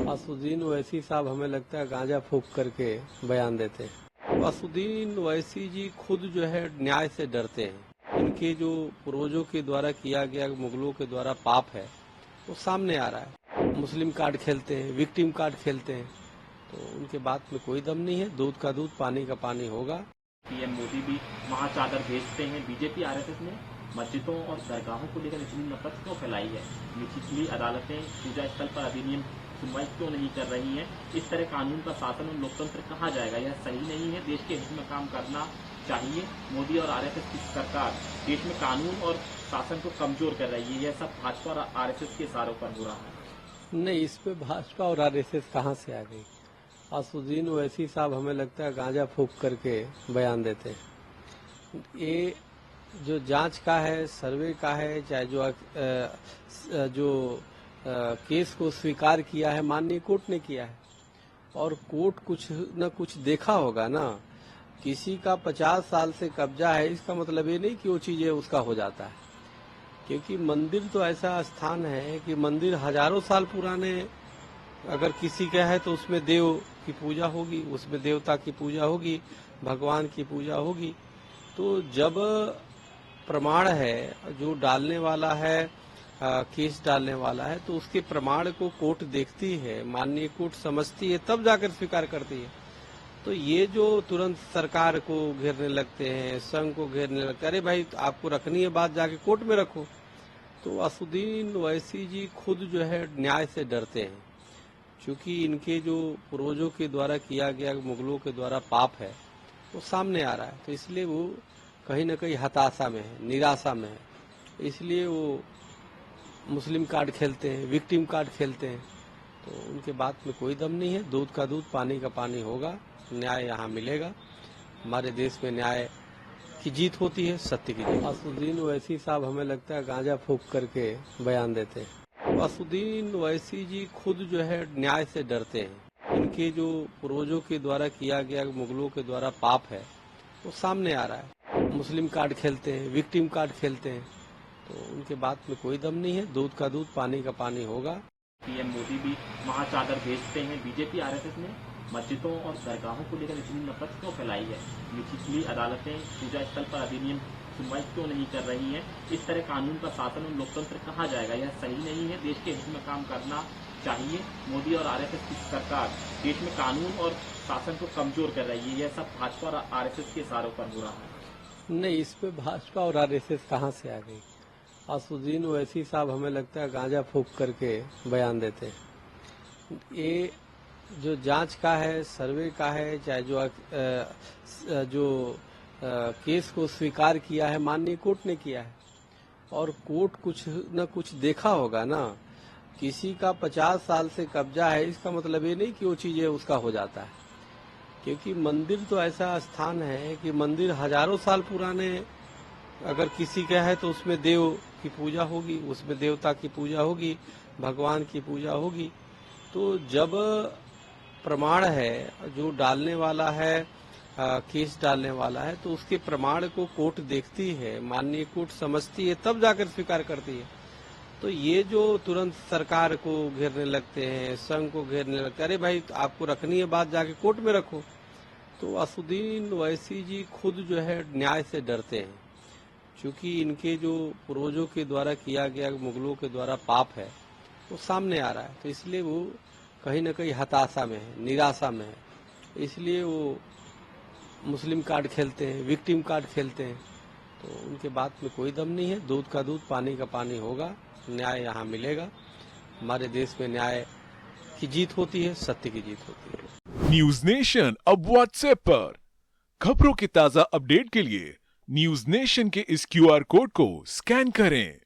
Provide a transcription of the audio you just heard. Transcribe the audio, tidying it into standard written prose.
असुद्दीन ओवैसी साहब हमें लगता है गांजा फूंक करके बयान देते हैं। असुद्दीन ओवैसी जी खुद जो है न्याय से डरते हैं। इनके जो पूर्वजों के द्वारा किया गया मुगलों के द्वारा पाप है वो सामने आ रहा है। मुस्लिम कार्ड खेलते हैं, विक्टिम कार्ड खेलते हैं, तो उनके बात में कोई दम नहीं है। दूध का दूध, पानी का पानी होगा। पीएम मोदी भी महाचादर भेजते हैं। बीजेपी आरएसएस ने मस्जिदों और दरगाहों को लेकर इतनी नफरत क्यों फैलाई है? निचली अदालतें पूजा स्थल पर अधिनियम सुनवाई क्यों नहीं कर रही हैं? इस तरह कानून का शासन और लोकतंत्र कहाँ जाएगा? यह सही नहीं है। देश के हित में काम करना चाहिए। मोदी और आरएसएस की सरकार देश में कानून और शासन को कमजोर कर रही है। यह सब भाजपा और आरएसएस के इशारों पर हो रहा है। नहीं, इस पे भाजपा और आरएसएस कहाँ से आ गई? असुद्दीन ओवैसी साहब हमें लगता है गांजा फूंक करके बयान देते हैं। ये जो जांच का है, सर्वे का है, चाहे जो केस को स्वीकार किया है माननीय कोर्ट ने किया है, और कोर्ट कुछ न कुछ देखा होगा ना। किसी का 50 साल से कब्जा है, इसका मतलब ये नहीं कि वो चीजें उसका हो जाता है, क्योंकि मंदिर तो ऐसा स्थान है कि मंदिर हजारों साल पुराने अगर किसी का है तो उसमें देव की पूजा होगी, उसमें देवता की पूजा होगी, भगवान की पूजा होगी। तो जब प्रमाण है, जो डालने वाला है, केस डालने वाला है, तो उसके प्रमाण को कोर्ट देखती है, माननीय कोर्ट समझती है, तब जाकर स्वीकार करती है। तो ये जो तुरंत सरकार को घेरने लगते हैं, संघ को घेरने लगते हैं, अरे भाई आपको रखनी है बात, जाके कोर्ट में रखो। तो असुद्दीन ओवैसी जी खुद जो है न्याय से डरते हैं, क्योंकि इनके जो पूर्वजों के द्वारा किया गया मुगलों के द्वारा पाप है वो सामने आ रहा है। तो इसलिए वो कहीं न कहीं हताशा में है, निराशा में है। इसलिए वो मुस्लिम कार्ड खेलते हैं, विक्टिम कार्ड खेलते हैं, तो उनके बात में कोई दम नहीं है। दूध का दूध, पानी का पानी होगा। न्याय यहाँ मिलेगा। हमारे देश में न्याय की जीत होती है, सत्य की जीत। असुद्दीन ओवैसी साहब हमें लगता है गांजा फूंक करके बयान देते हैं। असुद्दीन ओवैसी जी खुद जो है न्याय से डरते हैं। इनके जो पूर्वजों के द्वारा किया गया मुगलों के द्वारा पाप है वो सामने आ रहा है। मुस्लिम कार्ड खेलते हैं, विक्टिम कार्ड खेलते हैं, तो उनके बात में कोई दम नहीं है। दूध का दूध, पानी का पानी होगा। पीएम मोदी भी महाचादर भेजते हैं। बीजेपी आरएसएस ने मस्जिदों और दरगाहों को लेकर इतनी नफरत क्यों फैलाई है? निचली अदालतें पूजा स्थल पर अधिनियम सुनवाई क्यों नहीं कर रही हैं? इस तरह कानून का शासन और लोकतंत्र कहाँ जाएगा? यह सही नहीं है। देश के हित में काम करना चाहिए। मोदी और आरएसएस की सरकार देश में कानून और शासन को कमजोर कर रही है। यह सब भाजपा और आरएसएस के इशारों पर हो रहा है। नहीं, इस पे भाजपा और आरएसएस कहाँ से आ गई? असुद्दीन ओवैसी साहब हमें लगता है गांजा फूंक करके बयान देते हैं। ये जो जांच का है, सर्वे का है, चाहे जो केस को स्वीकार किया है माननीय कोर्ट ने किया है, और कोर्ट कुछ न कुछ देखा होगा ना। किसी का 50 साल से कब्जा है, इसका मतलब ये नहीं कि वो चीजें उसका हो जाता है, क्योंकि मंदिर तो ऐसा स्थान है कि मंदिर हजारों साल पुराने अगर किसी का है तो उसमें देव की पूजा होगी, उसमें देवता की पूजा होगी, भगवान की पूजा होगी। तो जब प्रमाण है, जो डालने वाला है, केस डालने वाला है, तो उसके प्रमाण को कोर्ट देखती है, माननीय कोर्ट समझती है, तब जाकर स्वीकार करती है। तो ये जो तुरंत सरकार को घेरने लगते हैं, संघ को घेरने लगते हैं, अरे भाई आपको रखनी है बात, जाके कोर्ट में रखो। तो असुद्दीन ओवैसी जी खुद जो है न्याय से डरते हैं, क्योंकि इनके जो पूर्वजों के द्वारा किया गया मुगलों के द्वारा पाप है वो सामने आ रहा है। तो इसलिए वो कहीं न कहीं हताशा में है, निराशा में है। इसलिए वो मुस्लिम कार्ड खेलते हैं, विक्टिम कार्ड खेलते हैं, तो उनके बात में कोई दम नहीं है। दूध का दूध, पानी का पानी होगा। न्याय यहाँ मिलेगा। हमारे देश में न्याय की जीत होती है, सत्य की जीत होती है। न्यूज नेशन अब व्हाट्सएप पर खबरों के ताजा अपडेट के लिए न्यूज नेशन के इस क्यूआर कोड को स्कैन करें।